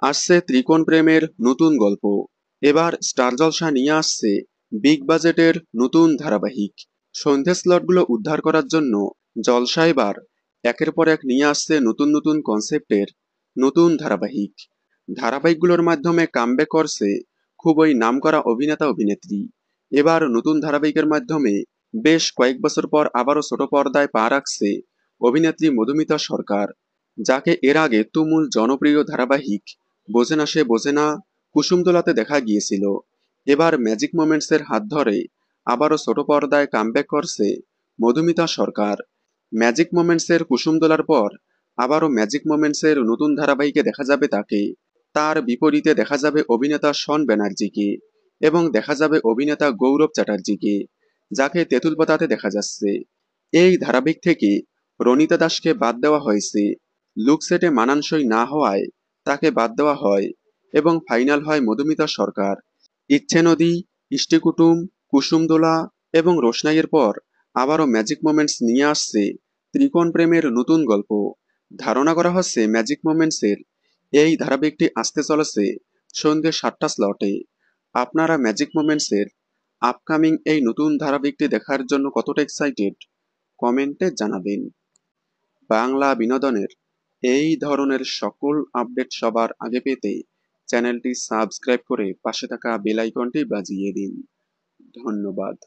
আসছে ত্রিকোণ প্রেমের নতুন গল্প। এবার স্টার জলসা নিয়ে আসছে বিগ বাজেটের নতুন ধারাবাহিক। সন্ধ্যে স্লটগুলো উদ্ধার করার জন্য জলসা এবার একের পর এক নিয়ে আসছে নতুন নতুন কনসেপ্টের নতুন ধারাবাহিক। ধারাবাহিকগুলোর মাধ্যমে কামব্যাক করছে খুবই নামকরা অভিনেতা অভিনেত্রী। এবার নতুন ধারাবাহিকের মাধ্যমে বেশ কয়েক বছর পর আবারও ছোট পর্দায় পা রাখছে অভিনেত্রী মধুমিতা সরকার, যাকে এর আগে তুমুল জনপ্রিয় ধারাবাহিক বোঝে না সে বোঝে না কুসুমদোলাতে দেখা গিয়েছিল। এবার ম্যাজিক মোমেন্টসের হাত ধরে আবারও ছোট পর্দায় কামব্যাক করছে মধুমিতা সরকার। ম্যাজিক মোমেন্টসের কুসুমদোলার পর আবারও ম্যাজিক মোমেন্টসের নতুন ধারাবাহিকে দেখা যাবে তাকে। তার বিপরীতে দেখা যাবে অভিনেতা শন ব্যানার্জিকে এবং দেখা যাবে অভিনেতা গৌরব চ্যাটার্জিকে, যাকে তেঁতুল পাতাতে দেখা যাচ্ছে। এই ধারাবাহিক থেকে রনিতা দাসকে বাদ দেওয়া হয়েছে। লুক সেটে মানানসই না হওয়ায় তাকে বাদ দেওয়া হয় এবং ফাইনাল হয় মধুমিতা সরকার। ইচ্ছে নদী, ইষ্টিকুটুম, কুসুমদোলা এবং রোশনাইয়ের পর আবারও ম্যাজিক মোমেন্টস নিয়ে আসছে ত্রিকোণ প্রেমের নতুন গল্প। ধারণা করা হচ্ছে ম্যাজিক মোমেন্টসের এই ধারাবাহিকটি আসতে চলেছে সন্ধ্যে 7টা স্লটে। আপনারা ম্যাজিক মোমেন্টসের আপকামিং এই নতুন ধারাবাহিকটি দেখার জন্য কতটা এক্সাইটেড কমেন্টে জানাবেন। বাংলা বিনোদনের এই ধরনের সকল আপডেট সবার আগে পেতে চ্যানেলটি সাবস্ক্রাইব করে পাশে থাকা বেল আইকনটি বাজিয়ে দিন। ধন্যবাদ।